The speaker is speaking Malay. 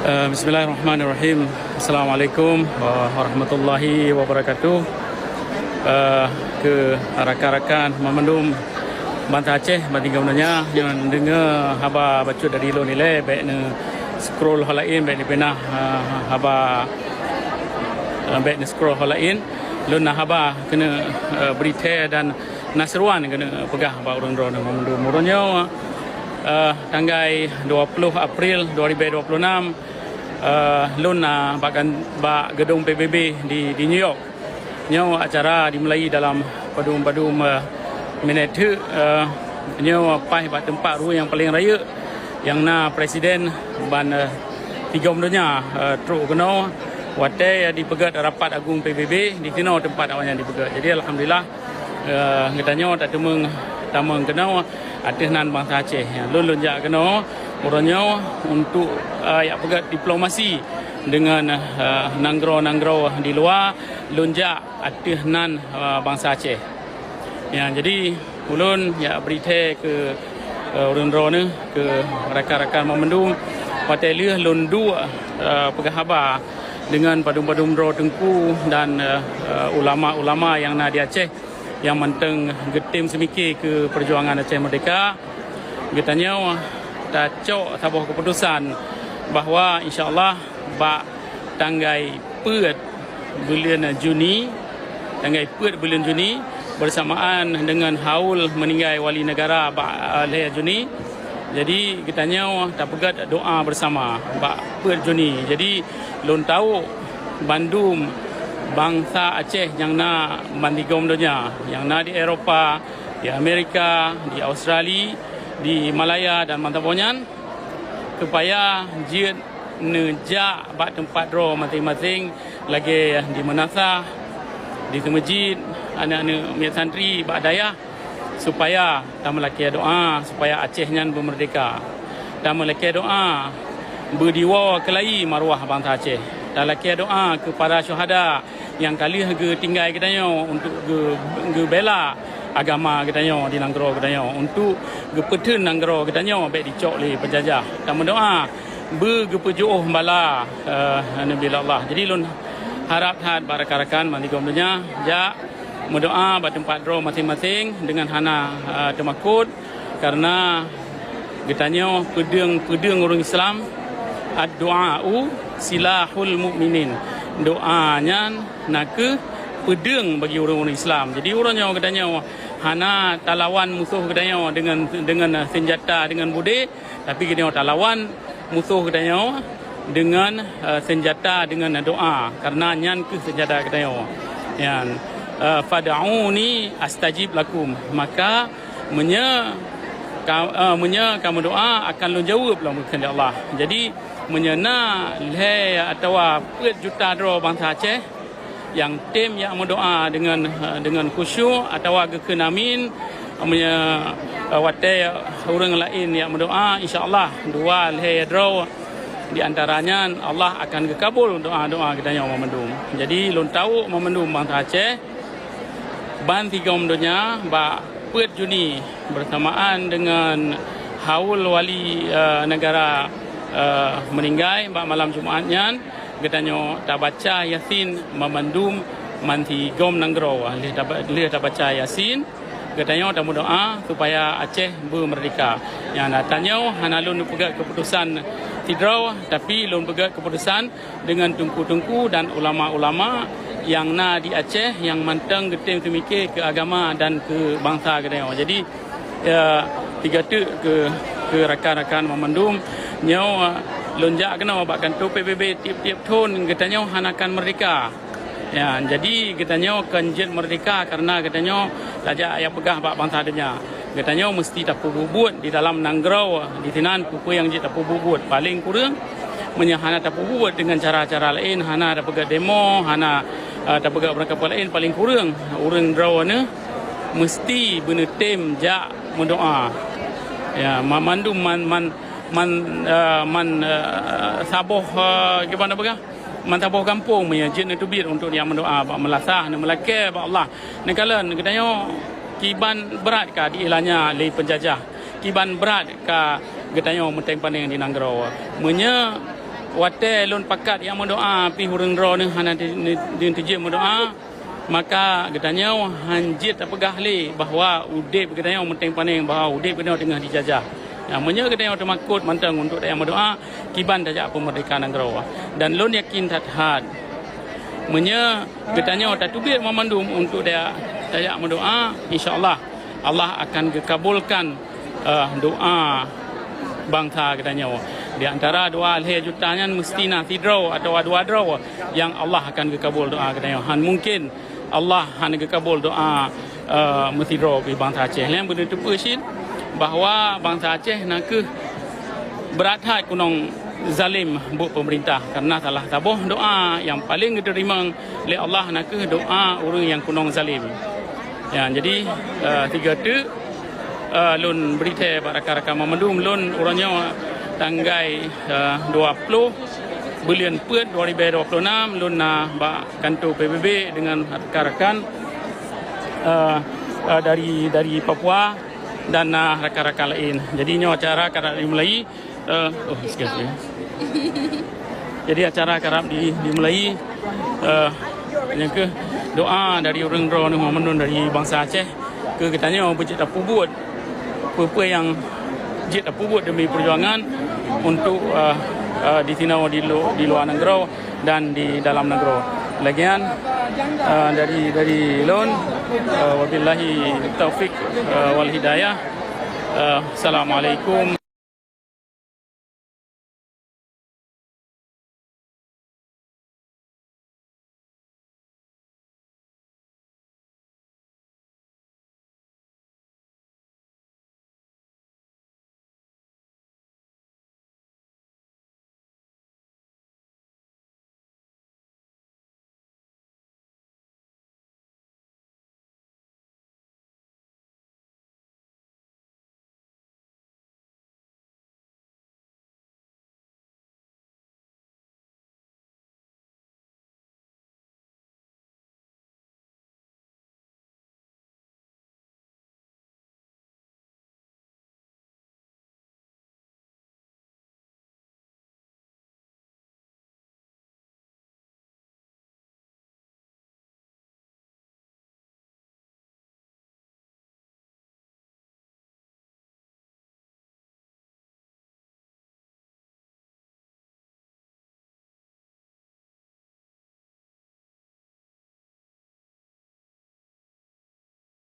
Bismillahirrahmanirrahim. Assalamualaikum warahmatullahi wabarakatuh. Ke rakan-rakan memandum Bantah Aceh banting gambarnya yang dengar haba baca dari lo nilai baik ne scroll halain baik ni pernah haba baik ni scroll halain lo nak haba kena berita dan nasruan kena pegah ba urang drone memandum urangnya tanggal 20 April 2026 Luna bak gedung PBB di New York. Nyo acara dimulai dalam padum minit nyo pai bak tempat ru yang paling raya yang na presiden ban tiga dunia truk kena wate dipegat rapat agung PBB di sini tempat awalnya dipegat. Jadi alhamdulillah ngetanyo tak tamang kena atas nan bangsa Aceh lun jak kena orangnya untuk ya pegat diplomasi dengan nanggro di luar lunjak atas nan bangsa Aceh. Ya jadi ulun ya berita ke urang-urang ni ke rakan-rakan memandung patelih lundu pegah haba dengan padum-padum ro tengku dan ulama-ulama yang na di Aceh yang menteng getim semikir ke perjuangan Aceh Merdeka. Getanya cok sebuah keputusan bahawa insya-Allah bak tanggal 4 bulan Juni bersamaan dengan haul meninggal wali negara bak Juni. Jadi kitanya tak pegat doa bersama bak 4 Juni. Jadi lon tahu Bandung bangsa Aceh yang nak mandigom dunia, yang nak di Eropah, di Amerika, di Australia, di Malaya dan Mantabonyan supaya jid nejak bak tempat draw masing-masing lagi di Menasah, di masjid, anak-anak miat santri bak dayah supaya tak melaki doa supaya Aceh nyan bermerdeka. Tak melaki doa berdiwa kelai maruah bangsa Aceh. Tak melaki doa kepada syuhada yang kali ke tinggal kitanya untuk ke bela agama kitanya di Nanggro kitanya untuk gepeten Nanggro kitanya baik dicok oleh penjajah. Tak mendoa bergepejuh bala Nabi Allah. Jadi lun harap barakan mandigom dunia ja mendoa pada tempat draw masing-masing dengan hana temakut karena kitanya pedang orang Islam ad-du'a'u silahul mu'minin. Doanya nak ke pedang bagi orang-orang Islam. Jadi orangnya katanya hana talawan musuh katanya dengan senjata dengan bude, tapi katanya talawan musuh katanya dengan senjata dengan doa karena nyan ke senjata katanya. Yan fad'uni astajib lakum, maka menya kamu doa akan lu jawab lah mungkin Allah. Jadi menyena le atau 4 juta draw bangsa Aceh yang tim yang mendoa dengan khusyuk atau kekenamin punya wate orang lain yang mendoa insya-Allah dua le draw di antaranya Allah akan kekabul doa-doa kita yang memendum. Jadi lun tahu memendum bangsa Aceh ban 3 dunia ba 4 Juni bersamaan dengan haul wali negara meninggal bak malam Jumaatnya katanya tak baca Yasin memandum manti gom Nanggro leh tak baca Yasin katanya tak berdoa supaya Aceh bermerdeka. Yang natanya hanalun pegat keputusan tidraw tapi lun pegat keputusan dengan tungku-tungku dan ulama-ulama yang na di Aceh yang mantang getim semikir ke agama dan ke bangsa katanya. Jadi tiga tu ke rakan-rakan memandum nyaw lonjak kena bakkan tu PBB tiap-tiap tahun katanya hanakan merdeka. Ya, jadi katanya kanjit merdeka karena katanya raja yang pegah bak bangsa dunia. Katanya mesti tak bubut di dalam Nanggro di tinan kuku yang tak bubut paling kurang menyahana tak bubut dengan cara-cara lain hana ada pegat demo hana tak pegat berapa lain paling kurang orang draw ni mesti benetem jak mendoa. Ya, mandum saboh gimana begah mantaboh kampung punya jin itu bir untuk yang mendoa bak melasah dan melake bak Allah. Nekala katanya kiban berat ka diilanya le penjajah. Kiban berat ka katanya menteng paning di Nanggro. Menya wate lon pakat yang mendoa pi hurung ro ni hana di tuje mendoa maka katanya hanjit apegah le bahawa udip katanya menteng paning bahawa udip kena tengah dijajah. Namanya katanya termakut mantang untuk yang mendoa kiban tajak kemerdekaan negara. Dan lon yakin tathat. Menya katanya tak tubir memandum untuk dia tajak mendoa, insya-Allah Allah akan kabulkan doa bangsa katanya. Di antara doa alheri jutanya mestina tidro atau dua draw yang Allah akan kabul doa katanya. Han mungkin Allah han kabul doa mesti draw di bangsa Aceh. Yang benar tu persin bahawa bangsa Aceh nak berat hati kunong zalim bu pemerintah karena salah tabuh doa yang paling diterima oleh Allah nak doa orang yang kunong zalim. Ya, jadi tiga tu lun berita rakan-rakan memandum lun orangnya tanggai 20 bulan Pet 2026 lun ba kantor PBB dengan rakan-rakan dari Papua dan rakan-rakan lain. Jadinya acara akan dimulai jadi acara akan dimulai yang ke doa dari orang Ron Muhammadun dari bangsa Aceh ke katanya berjit apa buat apa yang jit apa buat demi perjuangan untuk di Tinau di luar negara dan di dalam negara. Lagian dari Lon wabillahi taufik wal hidayah. Assalamualaikum.